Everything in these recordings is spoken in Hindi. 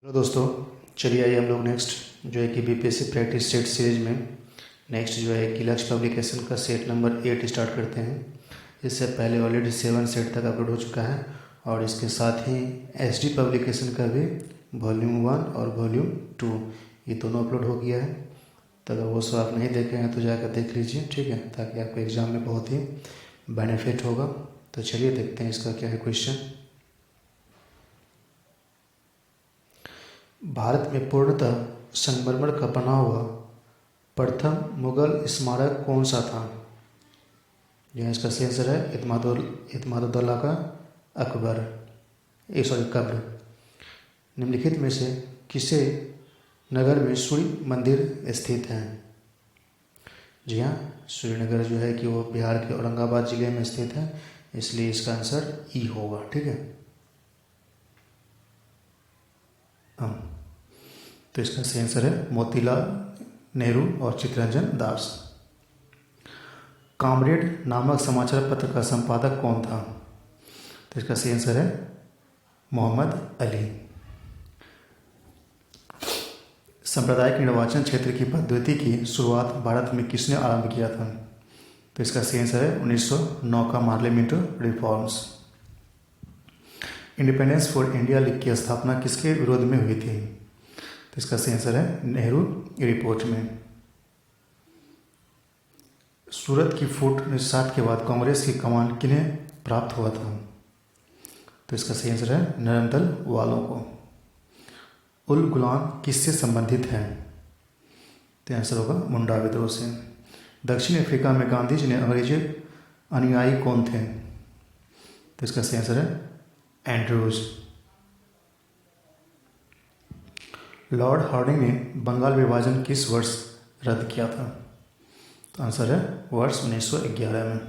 हेलो दोस्तों, चलिए आइए हम लोग नेक्स्ट जो है कि बीपीएससी प्रैक्टिस सेट सीरीज में नेक्स्ट जो है कि लक्ष्य पब्लिकेशन का सेट नंबर 8 स्टार्ट करते हैं। इससे पहले ऑलरेडी 7 सेट तक अपलोड हो चुका है और इसके साथ ही एसडी पब्लिकेशन का भी वॉल्यूम 1 और वॉल्यूम 2 ये दोनों अपलोड हो गया है। तो अगर वो सब आप नहीं देखे हैं तो जाकर देख लीजिए, ठीक है, ताकि आपको एग्ज़ाम में बहुत ही बेनिफिट होगा। तो चलिए देखते हैं इसका क्या है क्वेश्चन। भारत में पूर्णतः संगमरमर का बना हुआ प्रथम मुगल स्मारक कौन सा था? यह इसका सही आंसर है इत्मादुद्दौला का अकबर कब्र। निम्नलिखित में से किसे नगर में सूर्य मंदिर स्थित है? जी हाँ, श्रीनगर जो है कि वो बिहार के औरंगाबाद जिले में स्थित है, इसलिए इसका आंसर ई होगा, ठीक है। तो इसका सही आंसर है मोतीलाल नेहरू और चित्तरंजन दास। कामरेड नामक समाचार पत्र का संपादक कौन था? तो इसका सही आंसर है मोहम्मद अली। सांप्रदायिक निर्वाचन क्षेत्र की पद्धति की शुरुआत भारत में किसने आरंभ किया था? तो इसका सही आंसर है 1909 का parliamentary reforms. Independence for India league की स्थापना किसके विरोध में हुई थी? तो इसका सही आंसर है नेहरू रिपोर्ट में। सूरत की फूट 1960 के बाद कांग्रेस की कमान किन्हें प्राप्त हुआ था? तो इसका सही आंसर है नरम दल वालों को। उल गुलाम किससे संबंधित है? तो आंसर होगा मुंडा विद्रोह से। दक्षिण अफ्रीका में गांधी जी ने अंग्रेजी अनुयायी कौन थे? तो इसका सही आंसर है एंड्रूज। लॉर्ड हार्डिंग ने बंगाल विभाजन किस वर्ष रद्द किया था? तो आंसर है वर्ष 1911 में।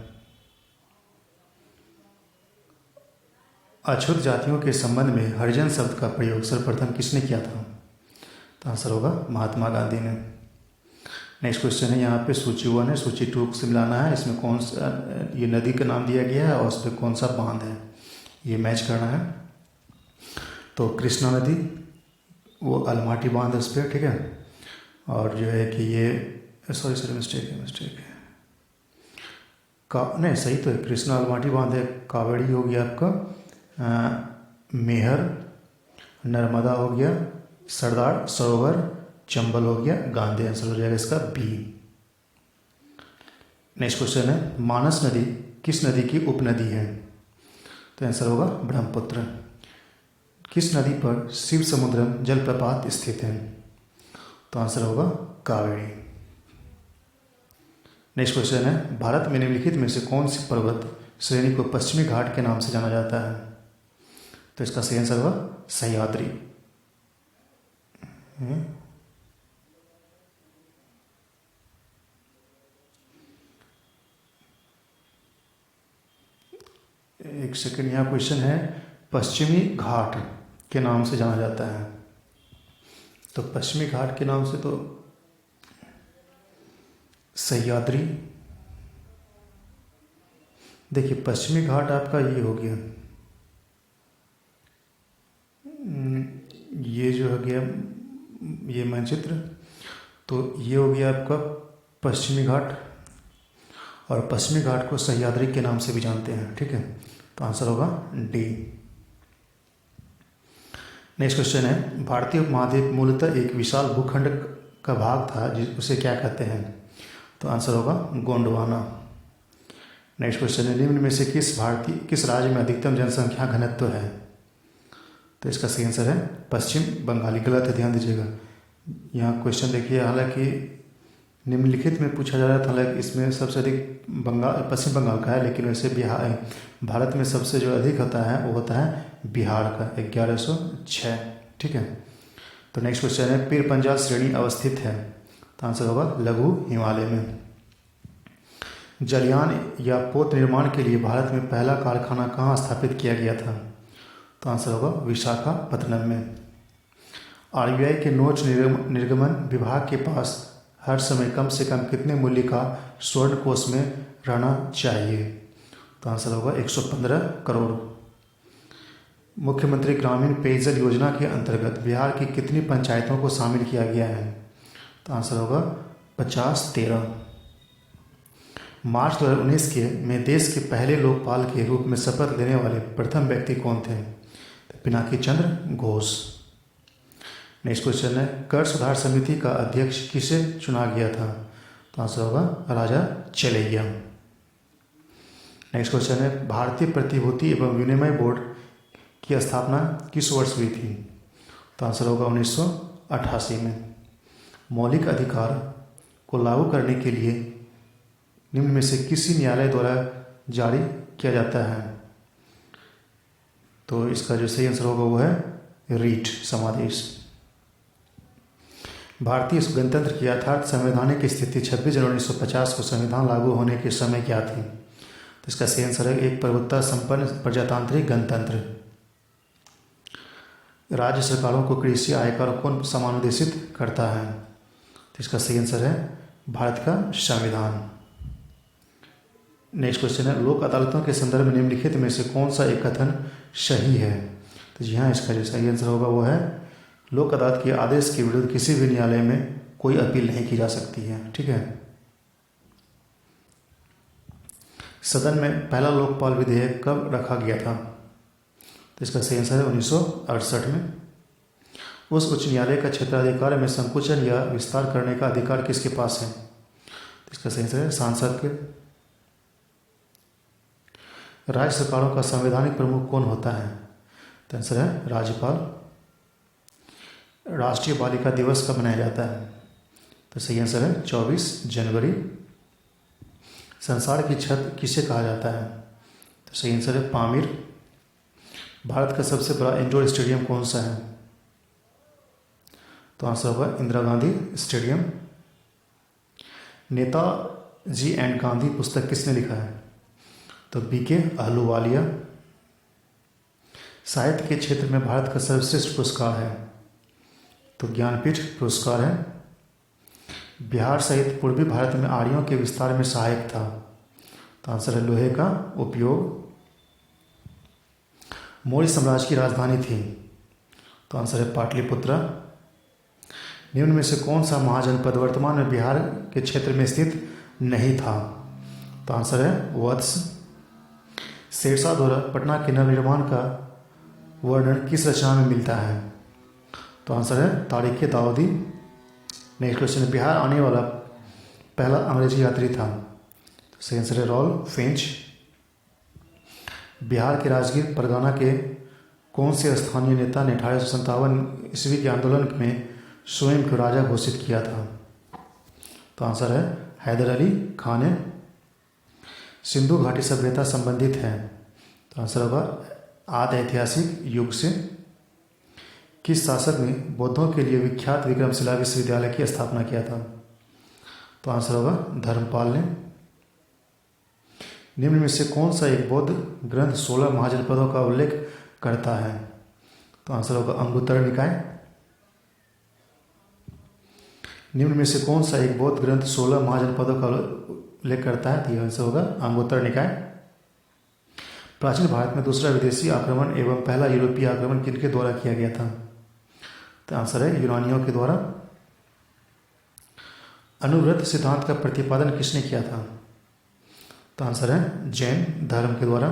अछूत जातियों के संबंध में हरिजन शब्द का प्रयोग सर्वप्रथम किसने किया था? तो आंसर होगा महात्मा गांधी ने। नेक्स्ट क्वेश्चन है यहाँ पे सूची 1 है, सूची 2 से मिलाना है। इसमें कौन सा ये नदी का नाम दिया गया है और उस पर कौन सा बांध है, ये मैच करना है। तो कृष्णा नदी वो अलमाटी बांध है उस पर, ठीक है। और जो है कि ये सॉरी मिस्टेक है नहीं सही तो है, कृष्णा अलमाटी बांध है। कावेड़ी हो गया आपका मेहर, नर्मदा हो गया, सरदार सरोवर, चंबल हो गया, गांधी। आंसर हो जाएगा इसका बी। नेक्स्ट क्वेश्चन है मानस नदी किस नदी की उपनदी है? तो आंसर होगा ब्रह्मपुत्र। किस नदी पर शिव समुद्रम जलप्रपात स्थित है? तो आंसर होगा कावेरी। नेक्स्ट क्वेश्चन है भारत में निम्नलिखित में से कौन सी पर्वत श्रेणी को पश्चिमी घाट के नाम से जाना जाता है? तो इसका सही आंसर होगा सह्याद्री। एक सेकंड, यहाँ क्वेश्चन है पश्चिमी घाट के नाम से जाना जाता है। तो पश्चिमी घाट के नाम से तो सह्याद्री। देखिए पश्चिमी घाट आपका ये हो गया, ये जो हो गया ये मानचित्र, तो ये हो गया आपका पश्चिमी घाट, और पश्चिमी घाट को सह्याद्री के नाम से भी जानते हैं, ठीक है। तो आंसर होगा डी। नेक्स्ट क्वेश्चन है भारतीय उपमहाद्वीप मूलतः एक विशाल भूखंड का भाग था उसे क्या कहते हैं? तो आंसर होगा गोंडवाना। नेक्स्ट क्वेश्चन है निम्न में से किस राज्य में अधिकतम जनसंख्या घनत्व है? तो इसका सही आंसर है पश्चिम बंगाल। गलत है, ध्यान दीजिएगा। यहाँ क्वेश्चन देखिए, हालांकि निम्नलिखित में पूछा जा रहा था, हालांकि इसमें सबसे अधिक पश्चिम बंगाल का है, लेकिन वैसे भारत में सबसे जो अधिक होता है वो होता है बिहार का 1106, ठीक है। तो नेक्स्ट क्वेश्चन है पीर पंजाल श्रेणी अवस्थित है? तो आंसर होगा लघु हिमालय में। जलयान या पोत निर्माण के लिए भारत में पहला कारखाना कहाँ स्थापित किया गया था? तो आंसर होगा विशाखापत्तनम में। आरबीआई के नोट निर्गमन विभाग के पास हर समय कम से कम कितने मूल्य का स्वर्ण कोष में रहना चाहिए? तो आंसर होगा 115 करोड़। मुख्यमंत्री ग्रामीण पेयजल योजना के अंतर्गत बिहार की कितनी पंचायतों को शामिल किया गया है? तो आंसर होगा 50-13। मार्च 2019 में देश के पहले लोकपाल के रूप में शपथ लेने वाले प्रथम व्यक्ति कौन थे? तो पिनाकी चंद्र घोष। नेक्स्ट क्वेश्चन है, कर सुधार समिति का अध्यक्ष किसे चुना गया था? तो आंसर होगा राजा चेलैया। नेक्स्ट क्वेश्चन है, भारतीय प्रतिभूति एवं विनिमय बोर्ड की स्थापना किस वर्ष हुई थी? तो आंसर होगा 1988 में। मौलिक अधिकार को लागू करने के लिए निम्न में से किसी न्यायालय द्वारा जारी किया जाता है? तो इसका जो सही आंसर होगा वो है रीट समादेश। भारतीय गणतंत्र की यथार्थ संवैधानिक स्थिति 26 जनवरी 1950 को संविधान लागू होने के समय क्या थी? तो इसका सही आंसर है एक प्रभुत्व संपन्न प्रजातांत्रिक गणतंत्र। राज्य सरकारों को कृषि आयकर कौन समानुदेशित करता है? तो इसका सही आंसर है भारत का संविधान। नेक्स्ट क्वेश्चन है, लोक अदालतों के संदर्भ में निम्नलिखित में से कौन सा एक कथन सही है? तो जी हाँ, इसका जो सही आंसर होगा वो है लोक अदालत के आदेश के विरुद्ध किसी भी न्यायालय में कोई अपील नहीं की जा सकती है। ठीक है। सदन में पहला लोकपाल विधेयक कब रखा गया था? तो इसका सही आंसर है 1968 में। उस उच्च न्यायालय का क्षेत्राधिकार में संकुचन या विस्तार करने का अधिकार किसके पास है? तो इसका सही आंसर है सांसद के। राज्य सरकारों का संवैधानिक प्रमुख कौन होता है? तो आंसर है राज्यपाल। राष्ट्रीय बालिका दिवस कब मनाया जाता है? तो सही आंसर है 24 जनवरी। संसार की छत किसे कहा जाता है? तो सही आंसर है पामीर। भारत का सबसे बड़ा इंडोर स्टेडियम कौन सा है? तो आंसर होगा इंदिरा गांधी स्टेडियम। नेताजी एंड गांधी पुस्तक किसने लिखा है? तो बीके अहलूवालिया। साहित्य के क्षेत्र में भारत का सर्वश्रेष्ठ पुरस्कार है? तो ज्ञानपीठ पुरस्कार है। बिहार सहित पूर्वी भारत में आर्यों के विस्तार में सहायक था? तो आंसर है लोहे का उपयोग। मौर्य साम्राज्य की राजधानी थी? तो आंसर है पाटलिपुत्रा। निम्न में से कौन सा महाजनपद वर्तमान में बिहार के क्षेत्र में स्थित नहीं था? तो आंसर है वत्स। शेरशाह द्वारा पटना के नवनिर्माण का वर्णन किस रचना में मिलता है? तो आंसर है तारीख दाऊदी। नेक्स्ट क्वेश्चन, बिहार आने वाला पहला अंग्रेजी यात्री था? तो सही आंसर है रॉल फिंच। बिहार के राजगीर परगना के कौन से स्थानीय नेता ने 1857 ईस्वी के आंदोलन में स्वयं को राजा घोषित किया था? तो आंसर है हैदर अली खान ने। सिंधु घाटी सभ्यता संबंधित है? तो आंसर होगा आदि ऐतिहासिक युग से। किस शासक ने बौद्धों के लिए विख्यात विक्रमशिला विश्वविद्यालय की स्थापना किया था? तो आंसर होगा धर्मपाल ने। निम्न में से कौन सा एक बौद्ध ग्रंथ 16 महाजनपदों का उल्लेख करता है? तो आंसर होगा अंगुत्तर निकाय। निम्न में से कौन सा एक बौद्ध ग्रंथ 16 महाजनपदों का उल्लेख करता है? तो यह आंसर होगा अंगुत्तर निकाय। प्राचीन भारत में दूसरा विदेशी आक्रमण एवं पहला यूरोपीय आक्रमण किनके द्वारा किया गया था? तो आंसर है यूनानियों के द्वारा। अनुव्रत सिद्धांत का प्रतिपादन किसने किया था? तो आंसर है जैन धर्म के द्वारा।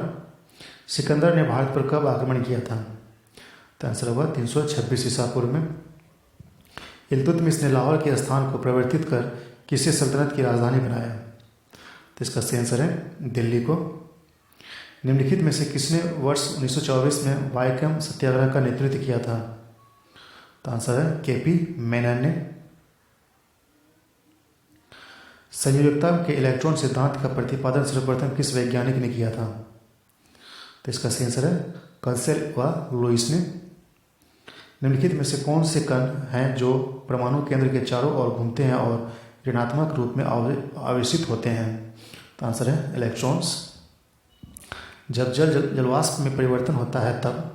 सिकंदर ने भारत पर कब आक्रमण किया था? तो आंसर होगा 326 ईसा पूर्व में। इल्तुतमिश ने लाहौर के स्थान को परिवर्तित कर किसे सल्तनत की राजधानी बनाया? तो इसका सही आंसर है दिल्ली को। निम्नलिखित में से किसने वर्ष 1924 में वाइकम सत्याग्रह का नेतृत्व किया था? तो आंसर है केपी मेनन ने। संयोजकता के इलेक्ट्रॉन सिद्धांत का प्रतिपादन सर्वप्रथम किस वैज्ञानिक ने किया था? तो इसका सही आंसर है कंसेल व लुईस ने। निम्नलिखित में से कौन से कण हैं जो परमाणु केंद्र के चारों ओर घूमते हैं और ऋणात्मक रूप में आवेशित होते हैं? तो आंसर है इलेक्ट्रॉन्स। जब जलवाष्प में परिवर्तन होता है तब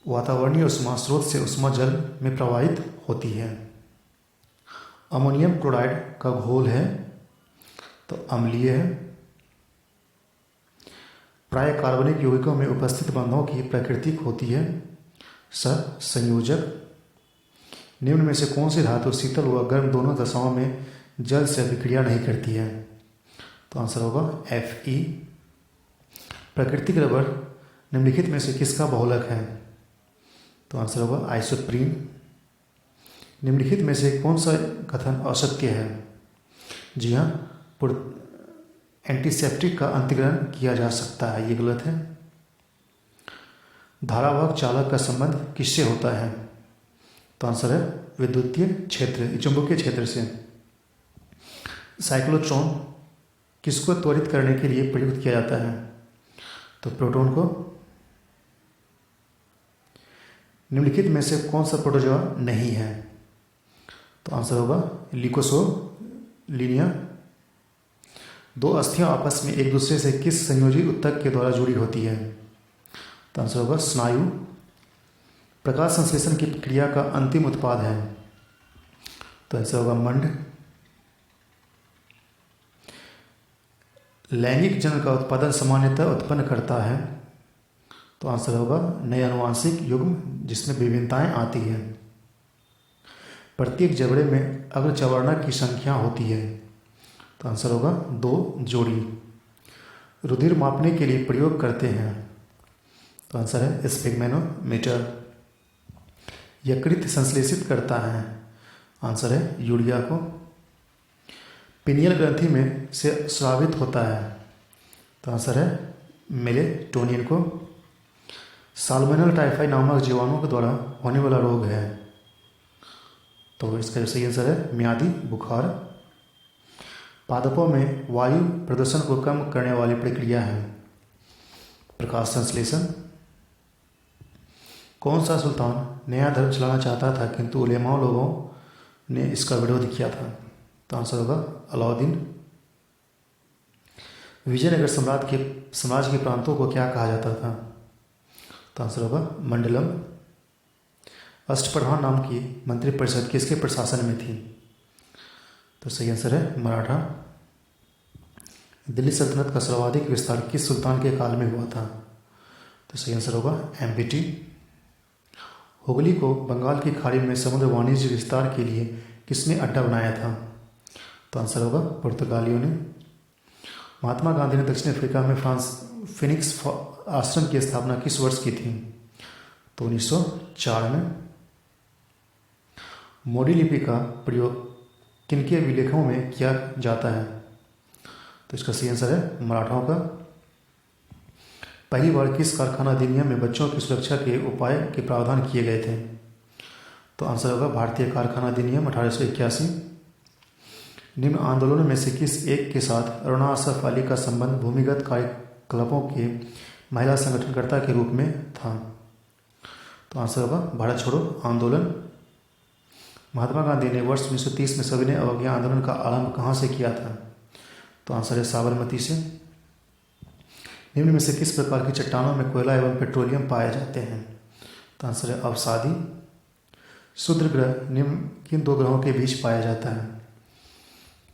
वातावरणीय उष्मा स्रोत से उष्मा जल में प्रवाहित होती है। अमोनियम क्लोराइड का घोल है तो अम्लीय है। प्राय कार्बनिक यौगिकों में उपस्थित बंधों की प्रकृति होती है संयोजक। निम्न में से कौन सी धातु शीतल व गर्म दोनों दशाओं में जल से अभिक्रिया नहीं करती है? तो आंसर होगा Fe। प्राकृतिक रबर निम्नलिखित में से किसका बहुलक है? तो आंसर होगा आइसोप्रीन। निम्नलिखित में से कौन सा कथन असत्य है? जी हाँ, एंटीसेप्टिक का अंतिग्रहण किया जा सकता है, ये गलत है। धारावाहक चालक का संबंध किससे होता है? तो आंसर है विद्युतीय क्षेत्र, चुंबकीय क्षेत्र से। साइक्लोट्रॉन किसको त्वरित करने के लिए प्रयुक्त किया जाता है? तो प्रोटॉन को। निम्नलिखित में से कौन सा प्रोटोजोआ नहीं है? तो आंसर होगा ल्यूकोसोलिनिया। दो अस्थियां आपस में एक दूसरे से किस संयोजी ऊतक के द्वारा जुड़ी होती है? तो आंसर होगा स्नायु। प्रकाश संश्लेषण की प्रक्रिया का अंतिम उत्पाद है? तो आंसर होगा मंड। लैंगिक जन्म का उत्पादन सामान्यतः उत्पन्न करता है? तो आंसर होगा नए आनुवांशिक युग्म जिसमें विभिन्नताएं आती हैं। प्रत्येक जबड़े में अग्रचवर्णक की संख्या होती है? तो आंसर होगा 2 जोड़ी। रुधिर मापने के लिए प्रयोग करते हैं? तो आंसर है स्फिग्मेनोमीटर। यकृत संश्लेषित करता है? आंसर है यूरिया को। पिनियल ग्रंथि में से स्रावित होता है? तो आंसर है मेलेटोनिन को। साल्मोनेला टाइफाई नामक जीवाणु के द्वारा होने वाला रोग है? तो इसका सही आंसर है मियादी बुखार। पादपों में वायु प्रदूषण को कम करने वाली प्रक्रिया है? प्रकाश संश्लेषण। कौन सा सुल्तान नया धर्म चलाना चाहता था किंतु उलेमा लोगों ने इसका विरोध किया था? तो आंसर होगा अलाउद्दीन। विजयनगर साम्राज्य के प्रांतों को क्या कहा जाता था? तो आंसर होगा मंडलम। अष्टप्रधान नाम की मंत्रिपरिषद किसके प्रशासन में थी? तो सही आंसर है मराठा। दिल्ली सल्तनत का सर्वाधिक विस्तार किस सुल्तान के काल में हुआ था? तो सही आंसर होगा एम्बिटी। हुगली को बंगाल की खाड़ी में समुद्र वाणिज्य विस्तार के लिए किसने अड्डा बनाया था? तो आंसर होगा पुर्तगालियों ने। महात्मा गांधी ने दक्षिण अफ्रीका में फिनिक्स आश्रम की स्थापना किस वर्ष की थी? तो 1904 में। मोडी लिपि का प्रयोग किनके विलेखों में किया जाता है? तो इसका सही आंसर है मराठाओं का। पहली बार किस कारखाना अधिनियम में बच्चों की सुरक्षा के उपाय के प्रावधान किए गए थे? तो आंसर होगा भारतीय कारखाना अधिनियम 1881। निम्न आंदोलनों में से किस एक के साथ अरुणा असफ अली का संबंध भूमिगत कार्यकलापों के महिला संगठनकर्ता के रूप में था? तो आंसर होगा भारत छोड़ो आंदोलन। महात्मा गांधी ने वर्ष 1930 में सविनय अवज्ञा आंदोलन का आरंभ कहाँ से किया था? तो आंसर है साबरमती से। निम्न में से किस प्रकार की चट्टानों में कोयला एवं पेट्रोलियम पाए जाते हैं? तो आंसर है अवसादी। शुद्र ग्रह निम्न किन 2 ग्रहों के बीच पाया जाता है?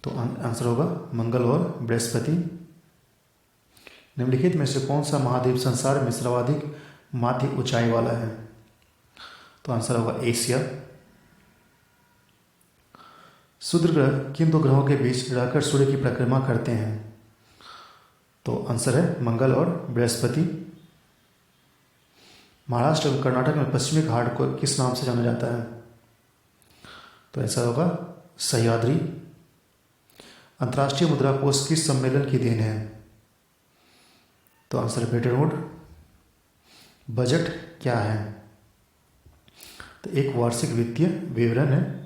तो आंसर होगा मंगल और बृहस्पति। निम्नलिखित में से कौन सा महाद्वीप संसार में सर्वाधिक माध्य ऊंचाई वाला है? तो आंसर होगा एशिया। शुद्र ग्रह किन 2 ग्रहों के बीच रहकर सूर्य की परिक्रमा करते हैं? तो आंसर है मंगल और बृहस्पति। महाराष्ट्र और कर्नाटक में पश्चिमी घाट को किस नाम से जाना जाता है? तो ऐसा होगा सह्याद्री। अंतर्राष्ट्रीय मुद्रा कोष किस सम्मेलन की देन है? तो आंसर है ब्रेटन वुड। बजट क्या है? तो एक वार्षिक वित्तीय विवरण है।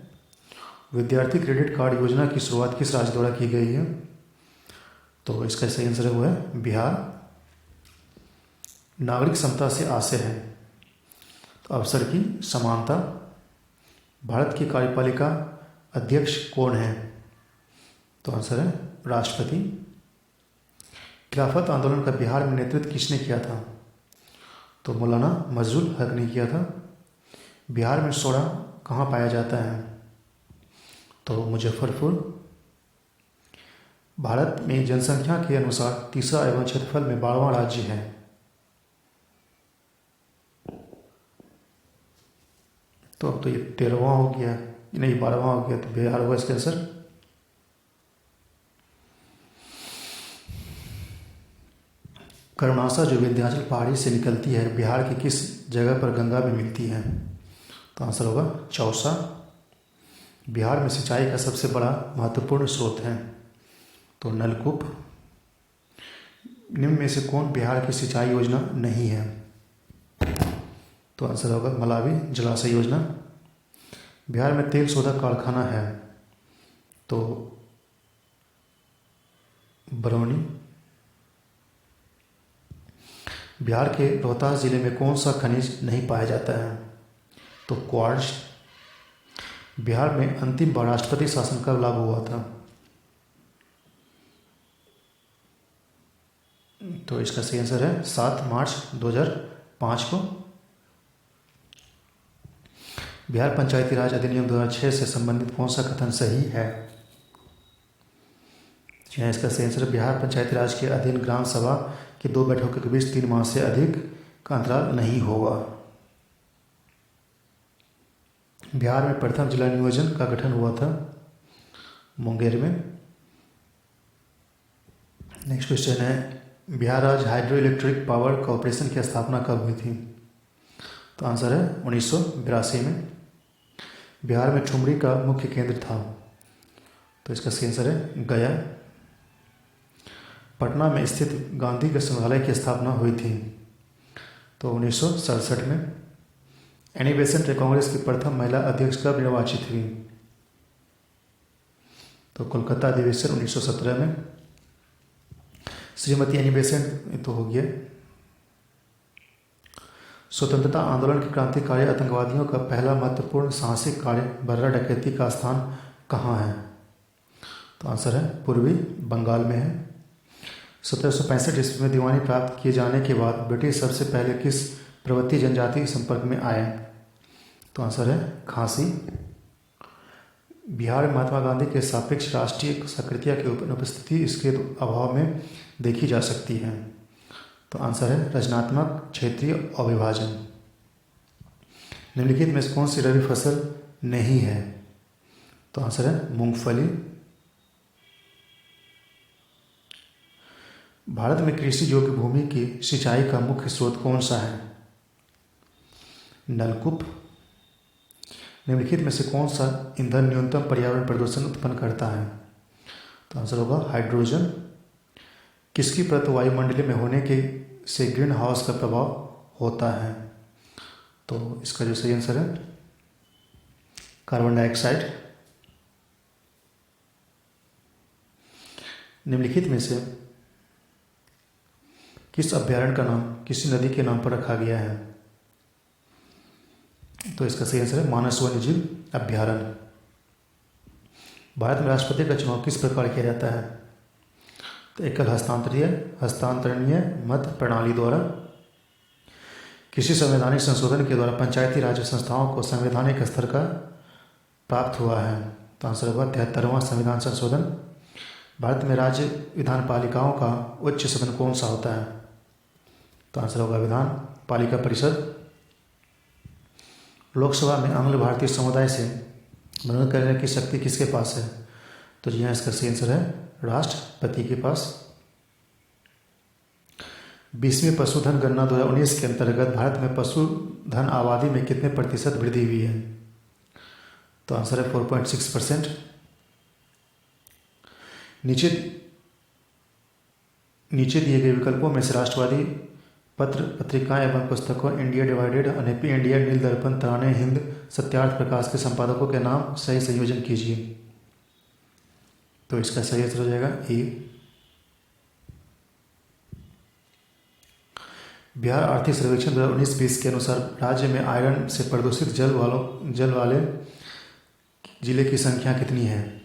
विद्यार्थी क्रेडिट कार्ड योजना की शुरुआत किस राज्य द्वारा की गई है? तो इसका सही आंसर हुआ है बिहार। नागरिक समता से आशय है? तो अवसर की समानता। भारत की कार्यपालिका अध्यक्ष कौन है? तो आंसर है राष्ट्रपति। खिलाफत आंदोलन का बिहार में नेतृत्व किसने किया था? तो मौलाना मजरुल हक ने किया था। बिहार में सोडा कहाँ पाया जाता है? तो मुजफ्फरपुर। भारत में जनसंख्या के अनुसार तीसरा एवं क्षेत्रफल में 12वां राज्य है। तो अब तो ये 13वां हो गया, नहीं 12वां हो गया, तो बिहार होगा इसका आंसर। कर्मणाशा जो विंध्याचल पहाड़ी से निकलती है, बिहार की किस जगह पर गंगा में मिलती है? तो आंसर होगा चौसा। बिहार में सिंचाई का सबसे बड़ा महत्वपूर्ण स्रोत है, तो नलकूप। निम्न में से कौन बिहार की सिंचाई योजना नहीं है? तो आंसर होगा मलावी जलाशय योजना। बिहार में तेल शोधक कारखाना है, तो बरौनी। बिहार के रोहतास जिले में कौन सा खनिज नहीं पाया जाता है? तो क्वार्ट्ज। बिहार में अंतिम बार राष्ट्रपति शासन कब लागू हुआ था? तो इसका सही आंसर है 7 मार्च 2005 को। बिहार पंचायती राज अधिनियम 2006 से संबंधित कौन सा कथन सही है? जी हाँ, इसका सही आंसर है बिहार पंचायती राज के अधीन ग्राम सभा की 2 बैठकों के बीच 3 माह से अधिक का अंतराल नहीं होगा। बिहार में प्रथम जिला नियोजन का गठन हुआ था मुंगेर में। नेक्स्ट क्वेश्चन है, बिहार राज्य हाइड्रो इलेक्ट्रिक पावर कॉरपोरेशन की स्थापना कब हुई थी? तो आंसर है 1982 में। बिहार में ठुमरी का मुख्य केंद्र था, तो इसका सही आंसर है गया। पटना में स्थित गांधी संग्रहालय की स्थापना हुई थी, तो 1967 में। एनी बेसेंट कांग्रेस की प्रथम महिला अध्यक्ष कब निर्वाचित हुई? तो कोलकाता अधिवेशन 1917 में। श्रीमती एनी बेसेंट तो हो गया। स्वतंत्रता आंदोलन के क्रांतिकारी आतंकवादियों का पहला महत्वपूर्ण साहसिक कार्य बर्रा डकैती का स्थान कहाँ है? तो आंसर है पूर्वी बंगाल में है। 1765 ईस्वी में दीवानी प्राप्त किए जाने के बाद ब्रिटिश सबसे पहले किस पर्वतीय जनजाति के संपर्क में आए? तो आंसर है खासी। बिहार में महात्मा गांधी के सापेक्ष राष्ट्रीय सक्रियता की अनुपस्थिति इसके अभाव में देखी जा सकती है, तो आंसर है रचनात्मक क्षेत्रीय अविभाजन। निम्नलिखित में से कौन सी रबी फसल नहीं है? तो आंसर है मूंगफली। भारत में कृषि योग्य भूमि की सिंचाई का मुख्य स्रोत कौन सा है? नलकूप। निम्नलिखित में से कौन सा ईंधन न्यूनतम पर्यावरण प्रदूषण उत्पन्न करता है? तो आंसर होगा हाइड्रोजन। किसकी परत वायुमंडलीय में होने के से ग्रीन हाउस का प्रभाव होता है? तो इसका जो सही आंसर है कार्बन डाइऑक्साइड। निम्नलिखित में से किस अभ्यारण्य का नाम किसी नदी के नाम पर रखा गया है? तो इसका सही आंसर है मानस वन्यजीव अभ्यारण्य। भारत में राष्ट्रपति का चुनाव किस प्रकार किया जाता है? तो एकल हस्तांतरणीय मत प्रणाली द्वारा। किसी संवैधानिक संशोधन के द्वारा पंचायती राज संस्थाओं को संवैधानिक स्तर का प्राप्त हुआ है? तो आंसर होगा 73वां संविधान संशोधन। भारत में राज्य विधान पालिकाओं का उच्च सदन कौन सा होता है? तो आंसर होगा विधान पालिका परिषद। लोकसभा में आंग्ल भारतीय समुदाय से मनोनयन करने की शक्ति किसके पास है? तो जी हाँ, इसका सही आंसर है राष्ट्रपति के पास। 20वीं पशुधन गणना 2019 के अंतर्गत भारत में पशुधन आबादी में कितने प्रतिशत वृद्धि हुई है? तो आंसर है 4.6%। नीचे दिए गए विकल्पों में से राष्ट्रवादी पत्र पत्रिकाएं एवं पुस्तकों इंडिया डिवाइडेड, अनेपी इंडिया, नील दर्पण, तराने हिंद, सत्यार्थ प्रकाश के संपादकों के नाम सही संयोजन कीजिए। तो इसका सही आंसर हो जाएगा ए। बिहार आर्थिक सर्वेक्षण 2019-20 के अनुसार राज्य में आयरन से प्रदूषित जल वाले जिले की संख्या कितनी है?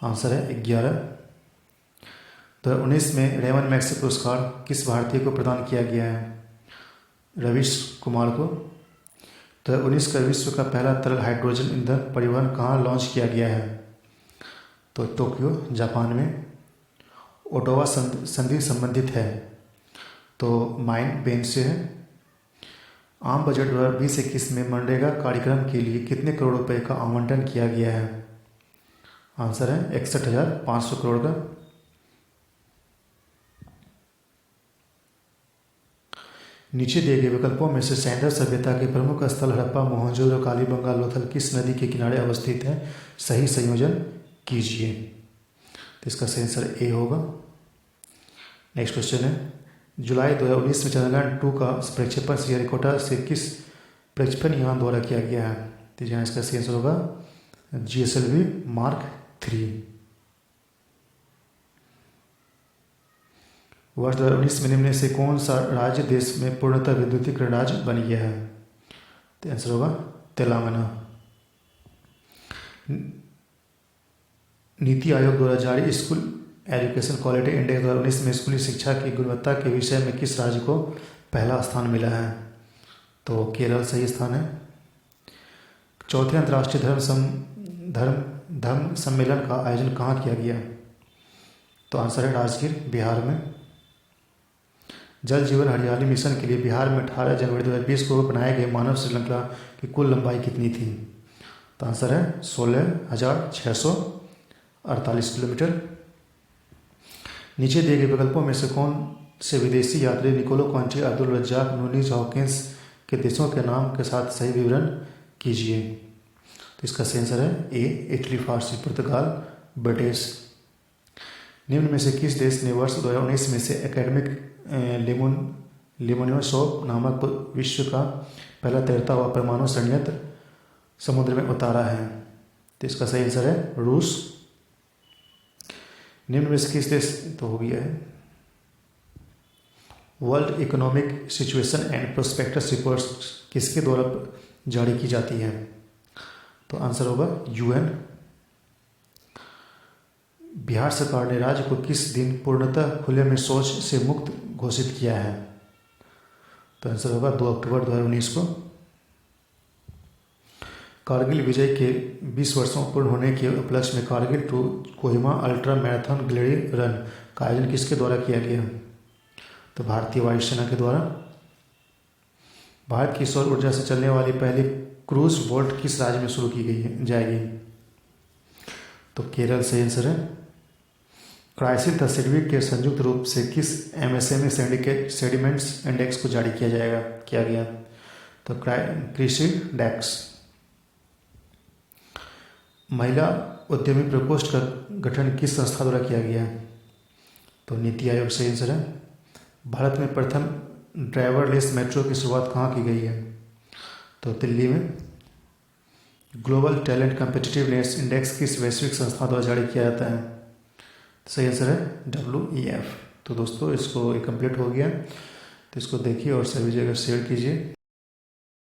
आंसर है 11। 2019 में रेमन मैग्सेसे पुरस्कार किस भारतीय को प्रदान किया गया है? रवीश कुमार को। 2019 का विश्व का पहला तरल हाइड्रोजन ईंधन परिवहन कहाँ लॉन्च किया गया है? तो टोक्यो जापान में। ओटावा संधि संबंधित है? तो माइन बेन से है। आम बजट 2020-21 में मनरेगा कार्यक्रम के लिए कितने करोड़ रुपए का आवंटन किया गया है? आंसर है 61,500 करोड़ का। नीचे दिए गए विकल्पों में से सैंडल सभ्यता के प्रमुख स्थल हड़प्पा, मोहनजोदड़ो, कालीबंगा, लोथल किस नदी के किनारे अवस्थित है? सही संयोजन कीजिए। तो इसका सही आंसर ए होगा। नेक्स्ट क्वेश्चन है, जुलाई 2019 में चंद्रयान 2 का प्रक्षेपण श्रीहरिकोटा से किस प्रक्षेपण यान द्वारा किया गया है? तो यहाँ इसका सही आंसर होगा GSLV Mark 3। वर्ष 2019 में निम्न से कौन सा राज्य देश में पूर्णतः विद्युतीकरण राज्य बन गया है? तो आंसर होगा तेलंगाना। नीति आयोग द्वारा जारी स्कूल एजुकेशन क्वालिटी इंडेक्स 2019 में स्कूली शिक्षा की गुणवत्ता के विषय में किस राज्य को पहला स्थान मिला है? तो केरल सही स्थान है। चौथे अंतर्राष्ट्रीय धर्म सम्मेलन का आयोजन कहाँ किया गया? तो आंसर है राजगीर, बिहार में। जल जीवन हरियाली मिशन के लिए बिहार में 18 जनवरी 2020 को बनाए गए मानव श्रृंखला की कुल लंबाई कितनी थी? तो आंसर है 16,648 किलोमीटर। नीचे दिए गए विकल्पों में से कौन से विदेशी यात्री Niccolo Conti, Abdul Razzaq, Nuniz Hawkins के देशों के नाम के साथ सही विवरण कीजिए? तो इसका सही आंसर है ए, इटली, फारसी, पुर्तगाल, ब्रिटिश। निम्न में से किस देश ने वर्ष 2019 में से एकेडमिक लिमोनोसोव नामक विश्व का पहला तैरता हुआ परमाणु संयंत्र समुद्र में उतारा है? तो इसका सही आंसर है रूस। निम्न में से किस देश तो हो गया है world economic situation and prospectus reports किसके द्वारा जारी की जाती है? तो आंसर होगा UN। बिहार सरकार ने राज्य को किस दिन पूर्णतः खुले में शौच से मुक्त घोषित किया है? तो आंसर होगा 2 अक्टूबर 2019 को। कारगिल विजय के 20 वर्षों पूर्ण होने के उपलक्ष्य में Kargil to Kohima ultra marathon glory run का आयोजन किसके द्वारा किया गया? तो भारतीय वायुसेना के द्वारा। भारत की सौर ऊर्जा से चलने वाली पहली क्रूज बोट किस राज्य में शुरू की जाएगी? तो केरल सही आंसर है। क्राइसिस तथा सिडबी के संयुक्त रूप से किस MSME सेडिमेंट्स इंडेक्स को जारी किया गया? तो क्रिसिडेक्स। महिला उद्यमी प्रकोष्ठ का गठन किस संस्था द्वारा किया गया? तो नीति आयोग सही आंसर है। भारत में प्रथम ड्राइवरलेस मेट्रो की शुरुआत कहाँ की गई है? तो दिल्ली में। ग्लोबल टैलेंट कम्पिटिटिवनेस इंडेक्स किस वैश्विक संस्था द्वारा जारी किया जाता है? सही आंसर है WEF। तो दोस्तों इसको कंप्लीट हो गया, तो इसको देखिए और सभी जगह शेयर कीजिए।